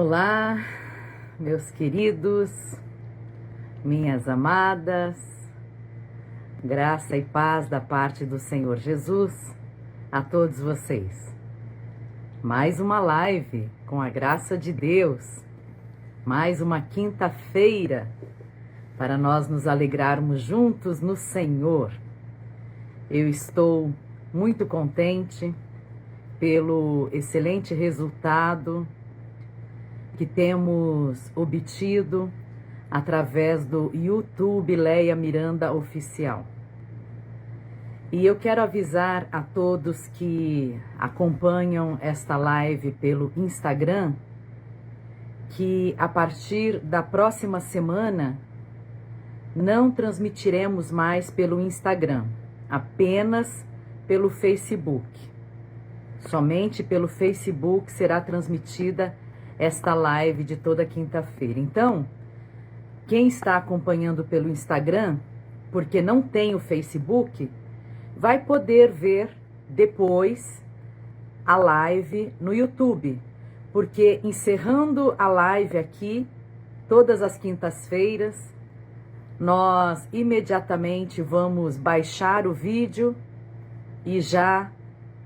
Olá, meus queridos, minhas amadas, graça e paz da parte do Senhor Jesus a todos vocês. Mais uma live com a graça de Deus, mais uma quinta-feira para nós nos alegrarmos juntos no Senhor. Eu estou muito contente pelo excelente resultado que temos obtido através do YouTube Leia Miranda Oficial. E eu quero avisar a todos que acompanham esta live pelo Instagram que a partir da próxima semana não transmitiremos mais pelo Instagram, apenas pelo Facebook. Somente pelo Facebook será transmitida esta live de toda quinta-feira. Então, quem está acompanhando pelo Instagram, porque não tem o Facebook, vai poder ver depois a live no YouTube, porque encerrando a live aqui, todas as quintas-feiras, nós imediatamente vamos baixar o vídeo e já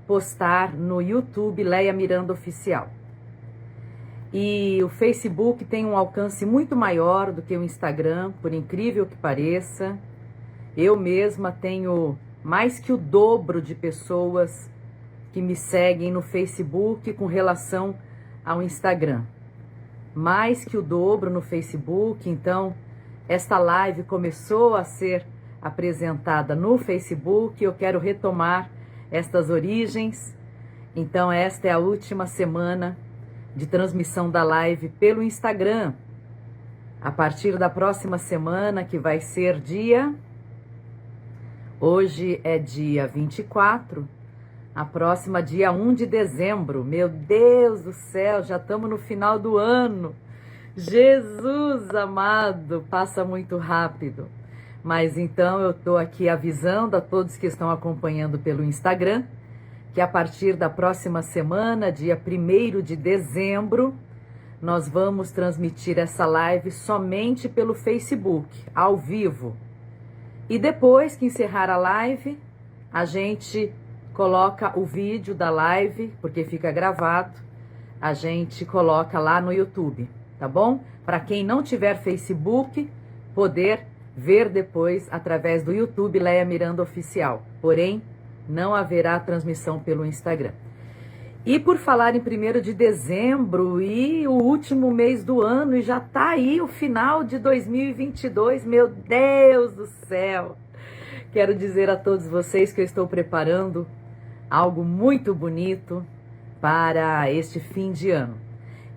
postar no YouTube Leia Miranda Oficial. E o Facebook tem um alcance muito maior do que o Instagram, por incrível que pareça. Eu mesma tenho mais que o dobro de pessoas que me seguem no Facebook com relação ao Instagram. Mais que o dobro no Facebook. Então, esta live começou a ser apresentada no Facebook. Eu quero retomar estas origens. Então, esta é a última semana de transmissão da live pelo Instagram. A partir da próxima semana, que vai ser hoje é dia 24, a próxima dia 1 de dezembro. Meu Deus do céu, já estamos no final do ano. Jesus amado, passa muito rápido. Mas então eu estou aqui avisando a todos que estão acompanhando pelo Instagram que a partir da próxima semana, dia 1º de dezembro, nós vamos transmitir essa live somente pelo Facebook, ao vivo. E depois que encerrar a live, a gente coloca o vídeo da live, porque fica gravado, a gente coloca lá no YouTube, tá bom? Para quem não tiver Facebook, poder ver depois através do YouTube Leia Miranda Oficial. Porém, não haverá transmissão pelo Instagram. E por falar em 1º de dezembro e o último mês do ano, e já tá aí o final de 2022, meu Deus do céu! Quero dizer a todos vocês que eu estou preparando algo muito bonito para este fim de ano.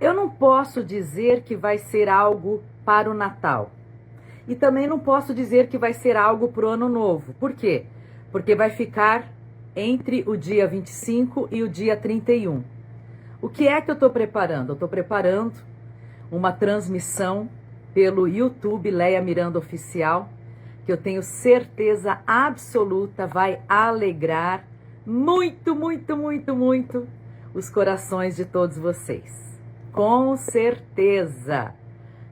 Eu não posso dizer que vai ser algo para o Natal. E também não posso dizer que vai ser algo para o Ano Novo. Por quê? Porque vai ficar entre o dia 25 e o dia 31. O que é que eu estou preparando? Eu estou preparando uma transmissão pelo YouTube Leia Miranda Oficial, que eu tenho certeza absoluta vai alegrar muito, muito, muito, muito os corações de todos vocês. Com certeza.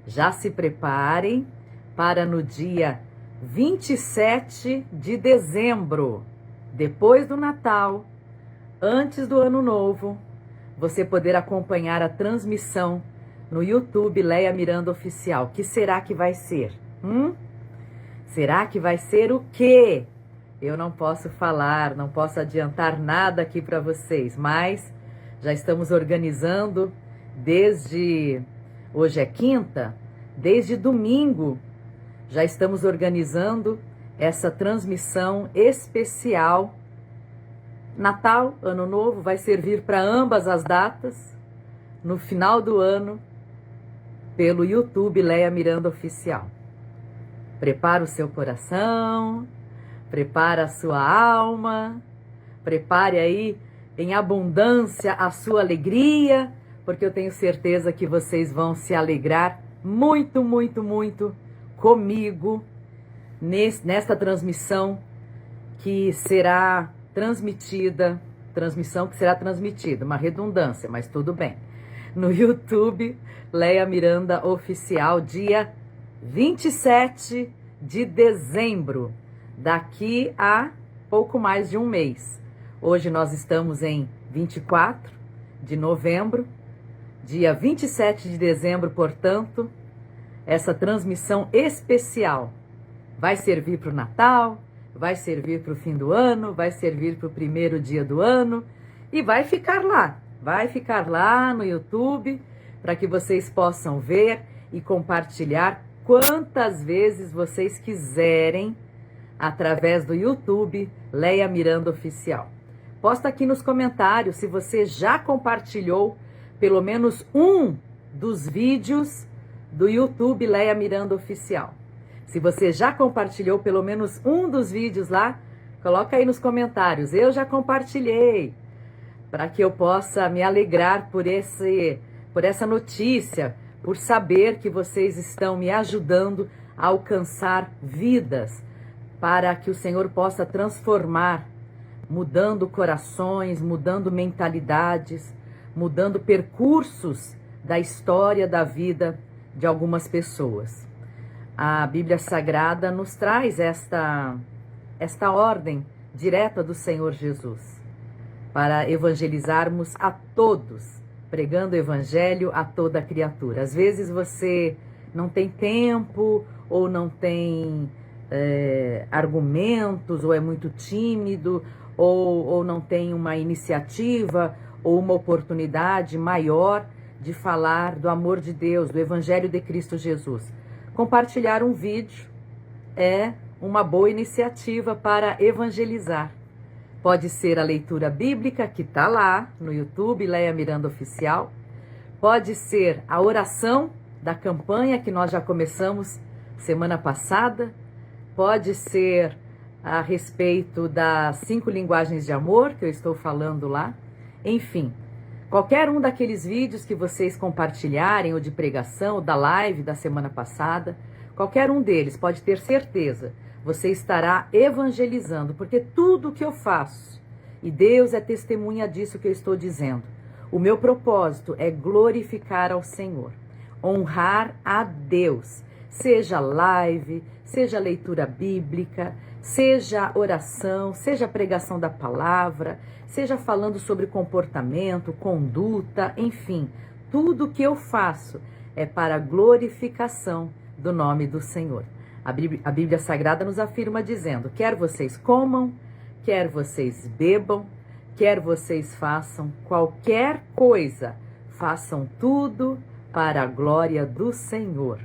Já se preparem para no dia 27 de dezembro, depois do Natal, antes do Ano Novo, você poder acompanhar a transmissão no YouTube Leia Miranda Oficial. Que será que vai ser? Será que vai ser o quê? Eu não posso falar, não posso adiantar nada aqui para vocês, mas já estamos organizando hoje é quinta, desde domingo, já estamos organizando essa transmissão especial. Natal, Ano Novo, vai servir para ambas as datas, no final do ano, pelo YouTube Leia Miranda Oficial. Prepara o seu coração, prepara a sua alma, prepare aí em abundância a sua alegria, porque eu tenho certeza que vocês vão se alegrar muito, muito, muito comigo, nesta transmissão que será transmitida, uma redundância, mas tudo bem. no YouTube, Leia Miranda Oficial, dia 27 de dezembro, daqui a pouco mais de um mês. Hoje nós estamos em 24 de novembro, dia 27 de dezembro, portanto, essa transmissão especial vai servir para o Natal, vai servir para o fim do ano, vai servir para o primeiro dia do ano e vai ficar lá no YouTube para que vocês possam ver e compartilhar quantas vezes vocês quiserem através do YouTube Leia Miranda Oficial. Posta aqui nos comentários se você já compartilhou pelo menos um dos vídeos do YouTube Leia Miranda Oficial. Se você já compartilhou pelo menos um dos vídeos lá, coloca aí nos comentários. Eu já compartilhei, para que eu possa me alegrar por essa notícia, por saber que vocês estão me ajudando a alcançar vidas, para que o Senhor possa transformar, mudando corações, mudando mentalidades, mudando percursos da história da vida de algumas pessoas. A Bíblia Sagrada nos traz esta ordem direta do Senhor Jesus, para evangelizarmos a todos, pregando o evangelho a toda criatura. Às vezes você não tem tempo, ou não tem argumentos, ou é muito tímido, ou não tem uma iniciativa, ou uma oportunidade maior de falar do amor de Deus, do evangelho de Cristo Jesus. Compartilhar um vídeo é uma boa iniciativa para evangelizar. Pode ser a leitura bíblica, que está lá no YouTube, Leia Miranda Oficial. Pode ser a oração da campanha que nós já começamos semana passada. Pode ser a respeito das 5 linguagens de amor, que eu estou falando lá. Enfim, qualquer um daqueles vídeos que vocês compartilharem, ou de pregação, ou da live da semana passada, qualquer um deles, pode ter certeza, você estará evangelizando, porque tudo que eu faço, e Deus é testemunha disso que eu estou dizendo, o meu propósito é glorificar ao Senhor, honrar a Deus, seja live, seja leitura bíblica, seja oração, seja pregação da palavra, seja falando sobre comportamento, conduta, enfim, tudo que eu faço é para a glorificação do nome do Senhor. A Bíblia Sagrada nos afirma dizendo, quer vocês comam, quer vocês bebam, quer vocês façam qualquer coisa, façam tudo para a glória do Senhor.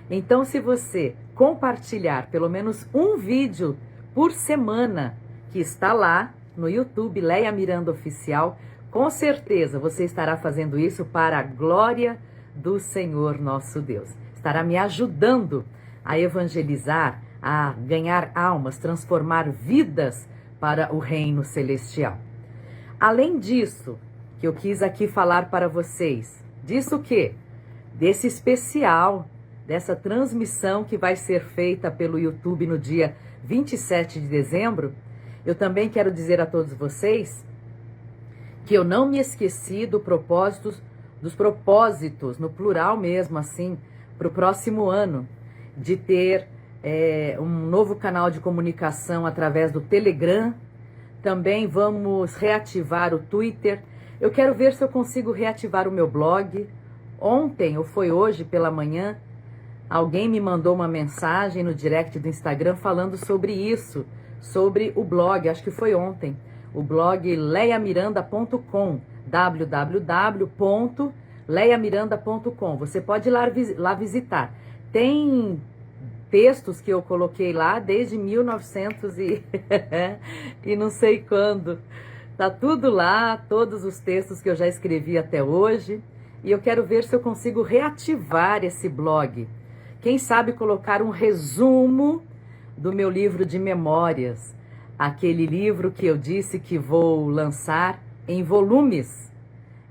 Então, se você compartilhar pelo menos um vídeo por semana, que está lá no YouTube, Leia Miranda Oficial, com certeza você estará fazendo isso para a glória do Senhor nosso Deus. Estará me ajudando a evangelizar, a ganhar almas, transformar vidas para o reino celestial. Além disso, que eu quis aqui falar para vocês, disso o quê? Desse especial, dessa transmissão que vai ser feita pelo YouTube no dia 27 de dezembro, eu também quero dizer a todos vocês que eu não me esqueci dos propósitos, no plural mesmo assim, para o próximo ano, de ter um novo canal de comunicação através do Telegram. Também vamos reativar o Twitter. Eu quero ver se eu consigo reativar o meu blog. Ontem, ou foi hoje pela manhã, alguém me mandou uma mensagem no direct do Instagram falando sobre isso, sobre o blog, acho que foi ontem, o blog leiamiranda.com, www.leiamiranda.com. Você pode ir lá visitar. Tem textos que eu coloquei lá desde 1900 e não sei quando. Tá tudo lá, todos os textos que eu já escrevi até hoje. E eu quero ver se eu consigo reativar esse blog. Quem sabe colocar um resumo do meu livro de memórias. Aquele livro que eu disse que vou lançar em volumes.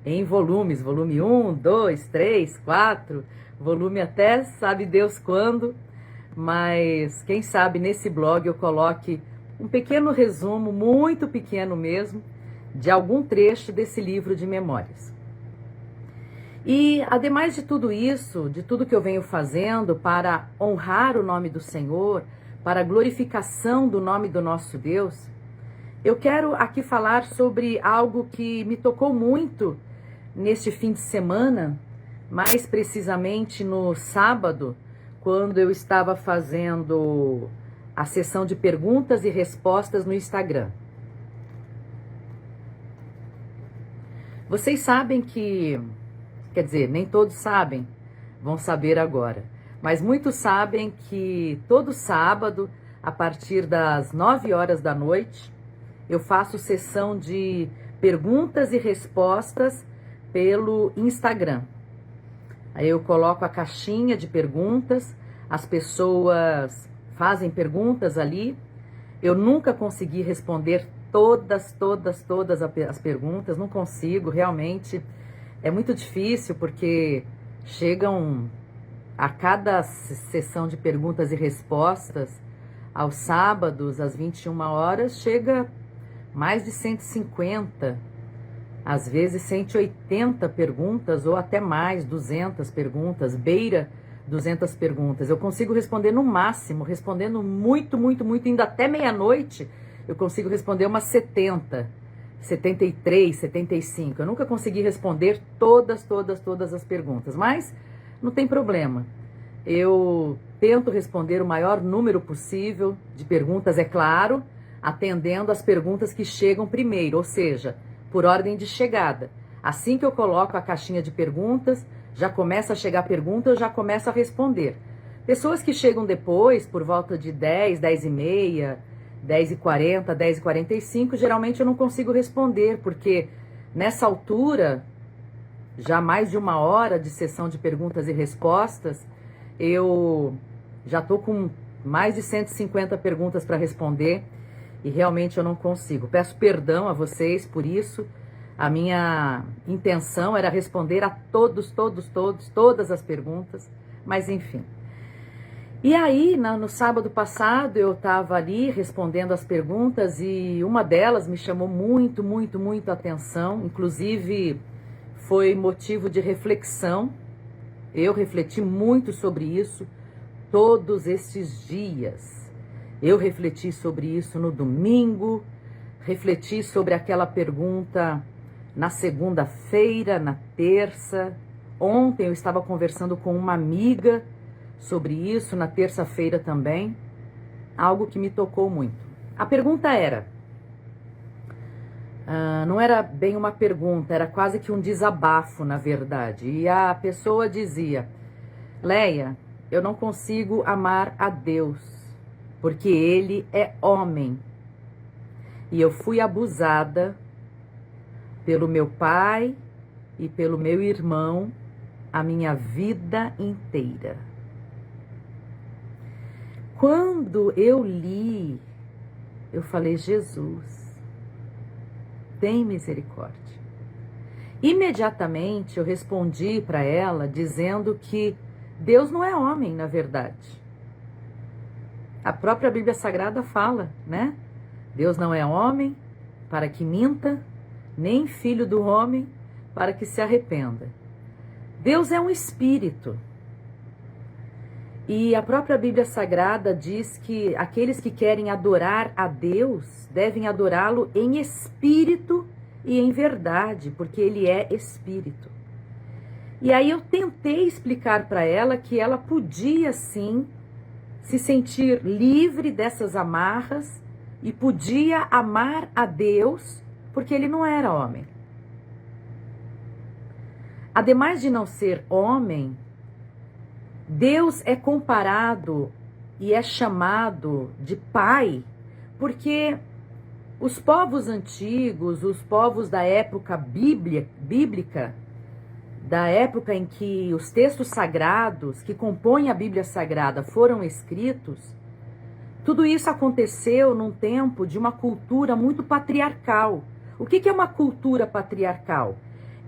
Em volumes, volume 1, 2, 3, 4, volume até sabe Deus quando. Mas quem sabe nesse blog eu coloque um pequeno resumo, muito pequeno mesmo, de algum trecho desse livro de memórias. E, ademais de tudo isso, de tudo que eu venho fazendo para honrar o nome do Senhor, para a glorificação do nome do nosso Deus, eu quero aqui falar sobre algo que me tocou muito neste fim de semana, mais precisamente no sábado, quando eu estava fazendo a sessão de perguntas e respostas no Instagram. Vocês sabem que, quer dizer, nem todos sabem, vão saber agora, mas muitos sabem que todo sábado, a partir das 9 horas da noite, eu faço sessão de perguntas e respostas pelo Instagram. Aí eu coloco a caixinha de perguntas, as pessoas fazem perguntas ali. Eu nunca consegui responder todas as perguntas, não consigo, realmente. É muito difícil porque chegam a cada sessão de perguntas e respostas, aos sábados, às 21 horas, chega mais de 150, às vezes 180 perguntas ou até mais, 200 perguntas, beira 200 perguntas. Eu consigo responder no máximo, respondendo muito, indo até meia-noite, eu consigo responder umas 70, 73, 75. Eu nunca consegui responder todas as perguntas, mas não tem problema. Eu tento responder o maior número possível de perguntas, é claro, atendendo as perguntas que chegam primeiro, ou seja, por ordem de chegada. Assim que eu coloco a caixinha de perguntas, já começa a chegar pergunta, eu já começo a responder. Pessoas que chegam depois, por volta de 10, 10h30, 10h40, 10h45, geralmente eu não consigo responder, porque nessa altura, já mais de 1 hora de sessão de perguntas e respostas, eu já estou com mais de 150 perguntas para responder e realmente eu não consigo. Peço perdão a vocês por isso. A minha intenção era responder a todas as perguntas, mas enfim. E aí, no sábado passado, eu estava ali respondendo as perguntas e uma delas me chamou muito a atenção, inclusive foi motivo de reflexão. Eu refleti muito sobre isso todos esses dias. Eu refleti sobre isso no domingo, refleti sobre aquela pergunta na segunda-feira, na terça. Ontem eu estava conversando com uma amiga sobre isso, na terça-feira também, algo que me tocou muito. A pergunta era, não era bem uma pergunta, era quase que um desabafo, na verdade. E a pessoa dizia: Leia, eu não consigo amar a Deus, porque Ele é homem. E eu fui abusada pelo meu pai e pelo meu irmão a minha vida inteira. Quando eu li, eu falei: Jesus, tem misericórdia. Imediatamente eu respondi para ela dizendo que Deus não é homem, na verdade. A própria Bíblia Sagrada fala, né? Deus não é homem para que minta, nem filho do homem para que se arrependa. Deus é um espírito. E a própria Bíblia Sagrada diz que aqueles que querem adorar a Deus devem adorá-lo em espírito e em verdade, porque Ele é espírito. E aí eu tentei explicar para ela que ela podia sim se sentir livre dessas amarras e podia amar a Deus, porque Ele não era homem. Ademais de não ser homem, Deus é comparado e é chamado de pai, porque os povos antigos, os povos da época bíblica, da época em que os textos sagrados que compõem a Bíblia Sagrada foram escritos, tudo isso aconteceu num tempo de uma cultura muito patriarcal. O que é uma cultura patriarcal?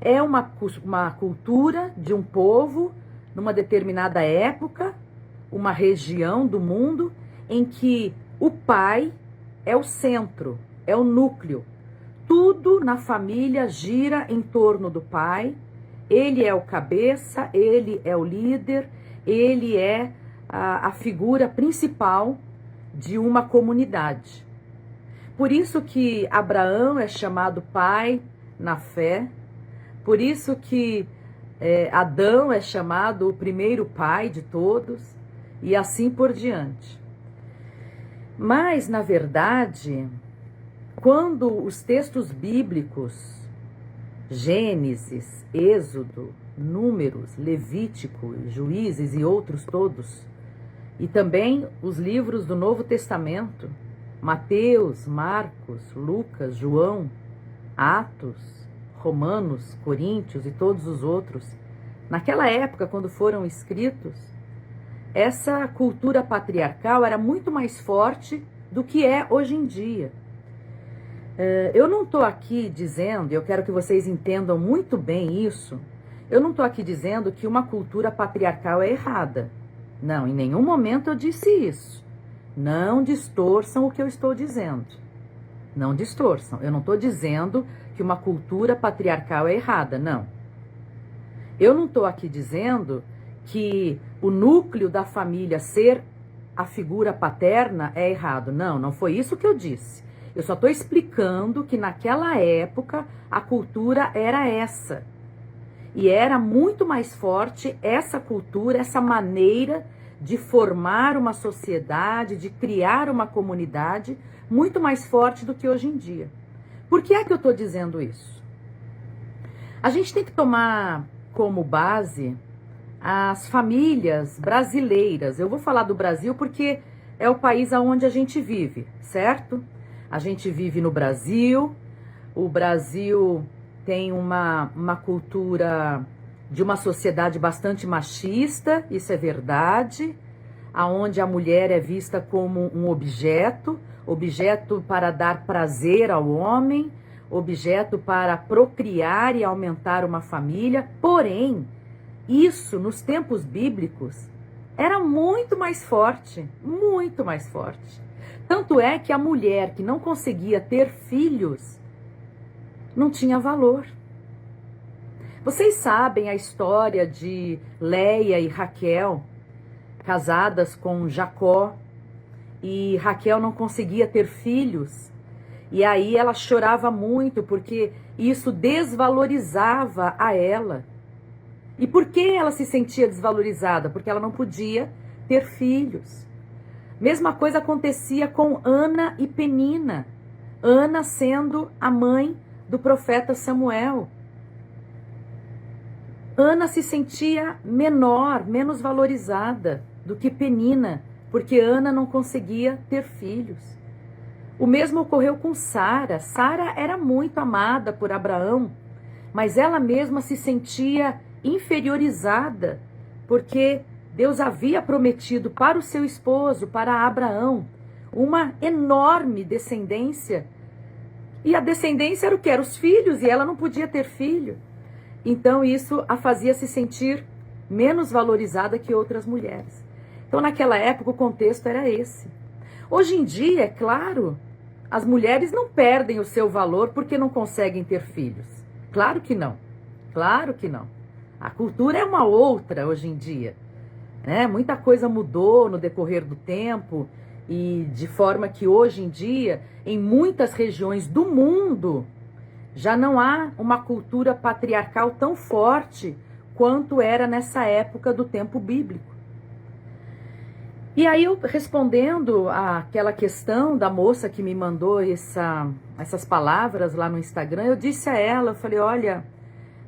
É uma cultura de um povo, numa determinada época, uma região do mundo, em que o pai é o centro, é o núcleo. Tudo na família gira em torno do pai, Ele é o cabeça, ele é o líder, ele é a figura principal de uma comunidade. Por isso que Abraão é chamado pai na fé, por isso que Adão é chamado o primeiro pai de todos, e assim por diante. Mas, na verdade, quando os textos bíblicos, Gênesis, Êxodo, Números, Levítico, Juízes e outros todos, e também os livros do Novo Testamento, Mateus, Marcos, Lucas, João, Atos, Romanos, Coríntios e todos os outros, naquela época, quando foram escritos, essa cultura patriarcal era muito mais forte do que é hoje em dia. Eu não estou aqui dizendo, eu quero que vocês entendam muito bem isso, eu não estou aqui dizendo que uma cultura patriarcal é errada. Não, em nenhum momento eu disse isso. Não distorçam o que eu estou dizendo. Não distorçam. Eu não estou dizendo que uma cultura patriarcal é errada, não. Eu não estou aqui dizendo que o núcleo da família ser a figura paterna é errado. Não, não foi isso que eu disse. Eu só estou explicando que naquela época a cultura era essa. E era muito mais forte essa cultura, essa maneira de formar uma sociedade, de criar uma comunidade, muito mais forte do que hoje em dia. Por que é que eu estou dizendo isso? A gente tem que tomar como base as famílias brasileiras. Eu vou falar do Brasil porque é o país onde a gente vive, certo? A gente vive no Brasil, o Brasil tem uma cultura de uma sociedade bastante machista, isso é verdade, aonde a mulher é vista como um objeto para dar prazer ao homem, objeto para procriar e aumentar uma família. Porém, isso nos tempos bíblicos era muito mais forte, muito mais forte. Tanto é que a mulher que não conseguia ter filhos não tinha valor. Vocês sabem a história de Léia e Raquel, casadas com Jacó, e Raquel não conseguia ter filhos, e aí ela chorava muito porque isso desvalorizava a ela. E por que ela se sentia desvalorizada? Porque ela não podia ter filhos. Mesma coisa acontecia com Ana e Penina, Ana sendo a mãe do profeta Samuel. Ana se sentia menor, menos valorizada do que Penina, porque Ana não conseguia ter filhos. O mesmo ocorreu com Sara. Sara era muito amada por Abraão, mas ela mesma se sentia inferiorizada, porque Deus havia prometido para o seu esposo, para Abraão, uma enorme descendência. E a descendência era o quê? Era os filhos, e ela não podia ter filho. Então isso a fazia se sentir menos valorizada que outras mulheres. Então naquela época o contexto era esse. Hoje em dia, é claro, as mulheres não perdem o seu valor porque não conseguem ter filhos. Claro que não. Claro que não. A cultura é uma outra hoje em dia. Muita coisa mudou no decorrer do tempo, e de forma que hoje em dia, em muitas regiões do mundo, já não há uma cultura patriarcal tão forte quanto era nessa época do tempo bíblico. E aí eu, respondendo àquela questão da moça que me mandou essas palavras lá no Instagram, eu disse a ela, eu falei, olha,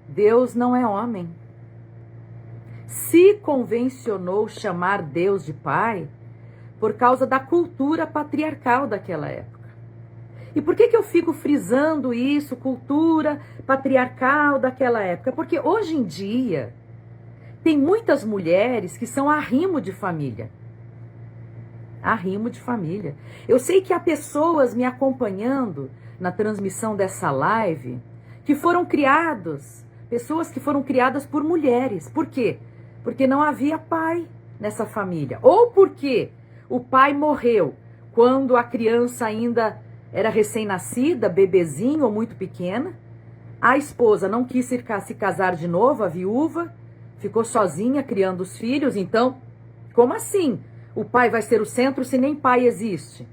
Deus não é homem. Se convencionou chamar Deus de pai por causa da cultura patriarcal daquela época. E por que eu fico frisando isso, cultura patriarcal daquela época? Porque hoje em dia tem muitas mulheres que são arrimo de família. Arrimo de família. Eu sei que há pessoas me acompanhando na transmissão dessa live que foram pessoas que foram criadas por mulheres. Por quê? Porque não havia pai nessa família. Ou porque o pai morreu quando a criança ainda era recém-nascida, bebezinho ou muito pequena. A esposa não quis se casar de novo, a viúva, ficou sozinha criando os filhos. Então, como assim? O pai vai ser o centro se nem pai existe?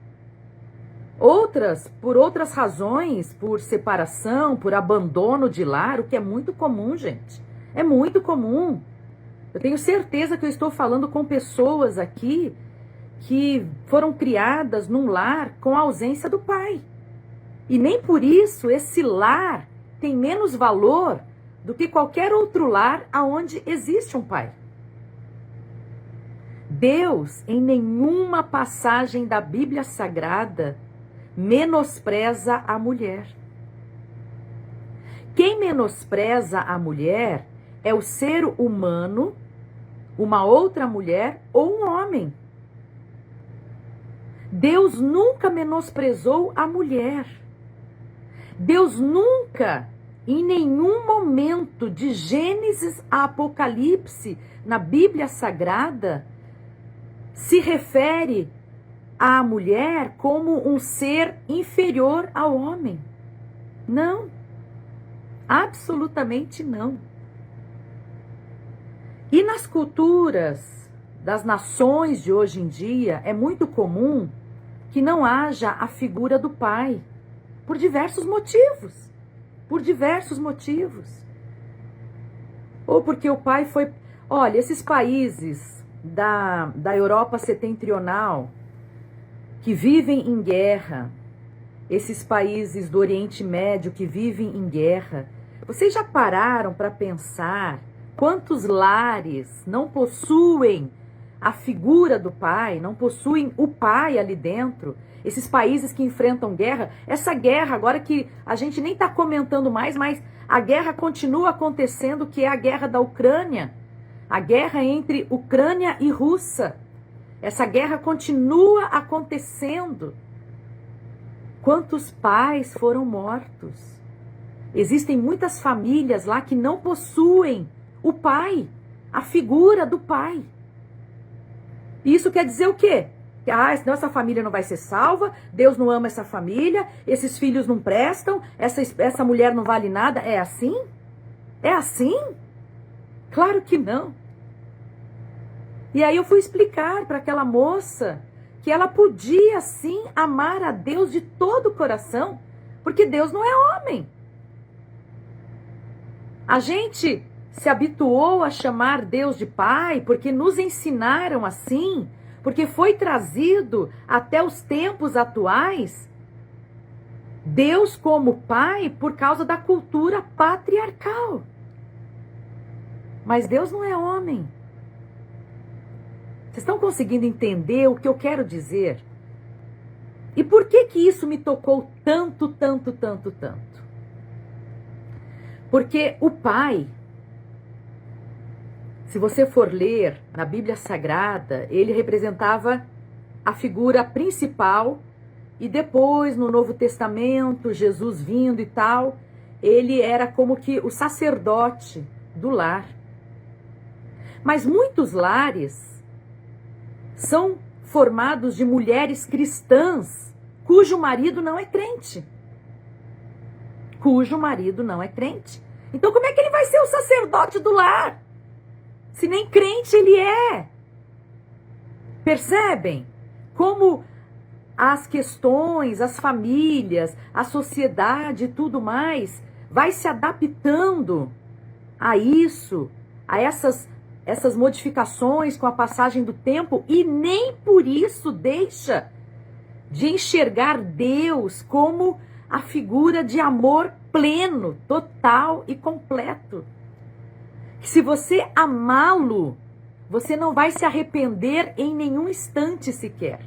Outras, por outras razões, por separação, por abandono de lar, o que é muito comum, gente. É muito comum. Eu tenho certeza que eu estou falando com pessoas aqui que foram criadas num lar com a ausência do pai. E nem por isso esse lar tem menos valor do que qualquer outro lar aonde existe um pai. Deus, em nenhuma passagem da Bíblia Sagrada, menospreza a mulher. Quem menospreza a mulher é o ser humano, uma outra mulher ou um homem. Deus nunca menosprezou a mulher. Deus nunca, em nenhum momento de Gênesis a Apocalipse, na Bíblia Sagrada, se refere à mulher como um ser inferior ao homem. Não. Absolutamente não. E nas culturas das nações de hoje em dia, é muito comum que não haja a figura do pai, por diversos motivos. Por diversos motivos. Ou porque o pai foi... Olha, esses países da Europa setentrional que vivem em guerra, esses países do Oriente Médio que vivem em guerra, vocês já pararam para pensar quantos lares não possuem a figura do pai, não possuem o pai ali dentro? Esses países que enfrentam guerra, essa guerra agora que a gente nem está comentando mais, mas a guerra continua acontecendo, que é a guerra da Ucrânia, a guerra entre Ucrânia e Rússia. Essa guerra continua acontecendo. Quantos pais foram mortos? Existem muitas famílias lá que não possuem o pai, a figura do pai. Isso quer dizer o quê? Senão essa família não vai ser salva, Deus não ama essa família, esses filhos não prestam, essa mulher não vale nada. É assim? É assim? Claro que não. E aí eu fui explicar para aquela moça que ela podia sim amar a Deus de todo o coração, porque Deus não é homem. A gente se habituou a chamar Deus de pai porque nos ensinaram assim, porque foi trazido até os tempos atuais Deus como pai por causa da cultura patriarcal. Mas Deus não é homem. Vocês estão conseguindo entender o que eu quero dizer? E por que que isso me tocou tanto, tanto, tanto, tanto? Porque o pai, se você for ler na Bíblia Sagrada, ele representava a figura principal, e depois no Novo Testamento, Jesus vindo e tal, ele era como que o sacerdote do lar. Mas muitos lares são formados de mulheres cristãs cujo marido não é crente. Cujo marido não é crente. Então como é que ele vai ser o sacerdote do lar? Se nem crente ele é. Percebem? Como as questões, as famílias, a sociedade e tudo mais vai se adaptando a isso, a essas modificações com a passagem do tempo, e nem por isso deixa de enxergar Deus como a figura de amor pleno, total e completo. Se você amá-lo, você não vai se arrepender em nenhum instante sequer.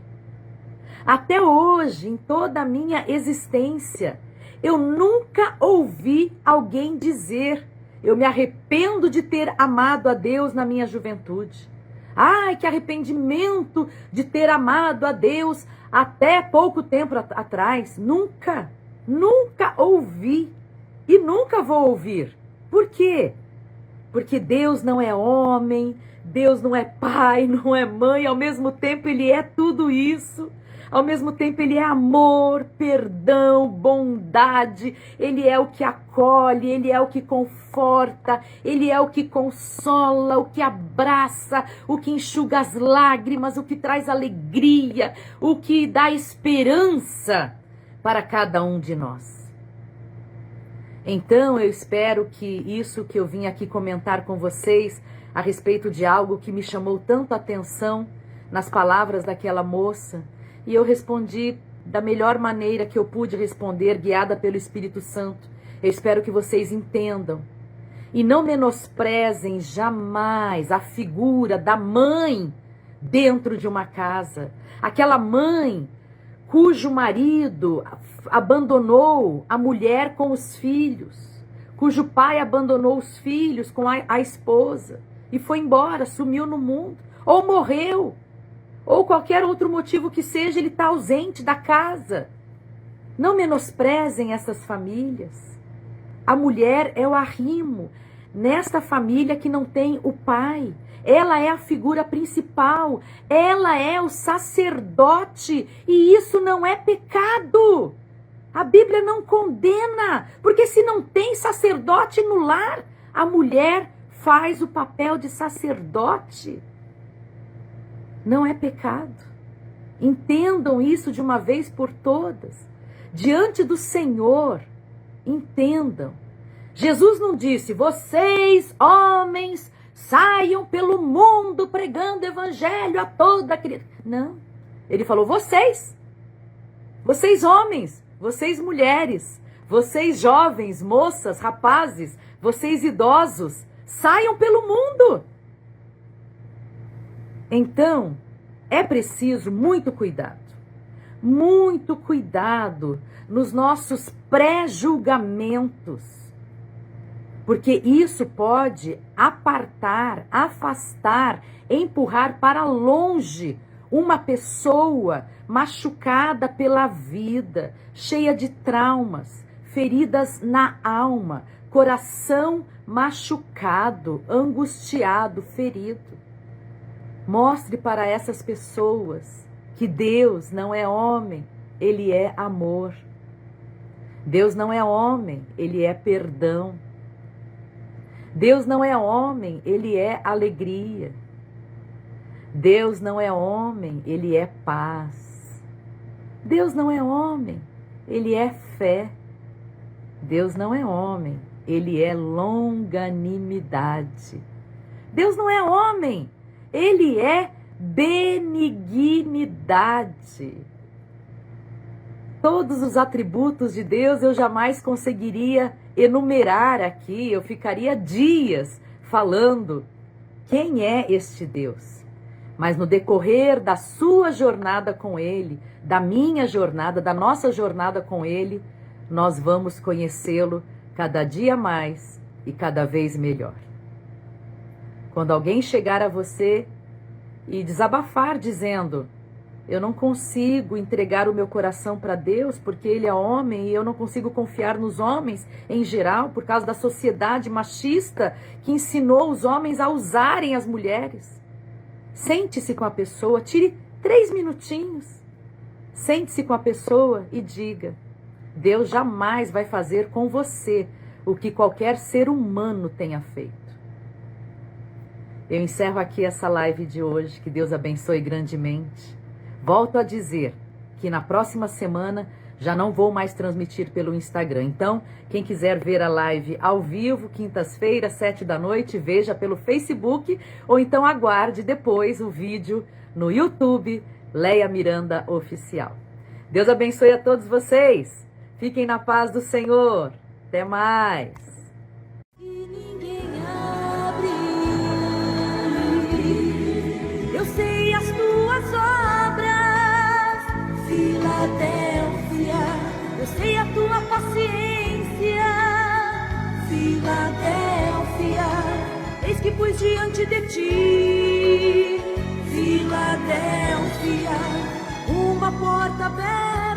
Até hoje, em toda a minha existência, eu nunca ouvi alguém dizer: eu me arrependo de ter amado a Deus na minha juventude. Ai, que arrependimento de ter amado a Deus até pouco tempo atrás. Nunca, nunca ouvi e nunca vou ouvir. Por quê? Porque Deus não é homem, Deus não é pai, não é mãe, ao mesmo tempo Ele é tudo isso. Ao mesmo tempo, Ele é amor, perdão, bondade. Ele é o que acolhe, Ele é o que conforta, Ele é o que consola, o que abraça, o que enxuga as lágrimas, o que traz alegria, o que dá esperança para cada um de nós. Então, eu espero que isso que eu vim aqui comentar com vocês a respeito de algo que me chamou tanto a atenção nas palavras daquela moça, e eu respondi da melhor maneira que eu pude responder, guiada pelo Espírito Santo. Eu espero que vocês entendam e não menosprezem jamais a figura da mãe dentro de uma casa. Aquela mãe cujo marido abandonou a mulher com os filhos, cujo pai abandonou os filhos com a esposa e foi embora, sumiu no mundo, ou morreu, ou qualquer outro motivo que seja, ele está ausente da casa. Não menosprezem essas famílias. A mulher é o arrimo nesta família que não tem o pai. Ela é a figura principal, ela é o sacerdote, e isso não é pecado. A Bíblia não condena, porque se não tem sacerdote no lar, a mulher faz o papel de sacerdote. Não é pecado. Entendam isso de uma vez por todas. Diante do Senhor, entendam. Jesus não disse, vocês, homens, saiam pelo mundo pregando evangelho a toda criança. Não. Ele falou, vocês homens, vocês mulheres, vocês jovens, moças, rapazes, vocês idosos, saiam pelo mundo. Então, é preciso muito cuidado nos nossos pré-julgamentos, porque isso pode apartar, afastar, empurrar para longe uma pessoa machucada pela vida, cheia de traumas, feridas na alma, coração machucado, angustiado, ferido. Mostre para essas pessoas que Deus não é homem, Ele é amor. Deus não é homem, Ele é perdão. Deus não é homem, Ele é alegria. Deus não é homem, Ele é paz. Deus não é homem, Ele é fé. Deus não é homem, Ele é longanimidade. Deus não é homem, Ele é benignidade. Todos os atributos de Deus eu jamais conseguiria enumerar aqui, eu ficaria dias falando quem é este Deus. Mas no decorrer da sua jornada com Ele, da minha jornada, da nossa jornada com Ele, nós vamos conhecê-lo cada dia mais e cada vez melhor. Quando alguém chegar a você e desabafar dizendo, eu não consigo entregar o meu coração para Deus porque Ele é homem e eu não consigo confiar nos homens em geral por causa da sociedade machista que ensinou os homens a usarem as mulheres. Sente-se com a pessoa, tire 3 minutinhos, sente-se com a pessoa e diga, Deus jamais vai fazer com você o que qualquer ser humano tenha feito. Eu encerro aqui essa live de hoje, que Deus abençoe grandemente. Volto a dizer que na próxima semana já não vou mais transmitir pelo Instagram. Então, quem quiser ver a live ao vivo, quintas-feiras, 7 da noite, veja pelo Facebook, ou então aguarde depois o vídeo no YouTube, Leia Miranda Oficial. Deus abençoe a todos vocês. Fiquem na paz do Senhor. Até mais. Eu sei as tuas obras, Filadélfia. Eu sei a tua paciência, Filadélfia. Eis que pus diante de ti, Filadélfia, uma porta aberta.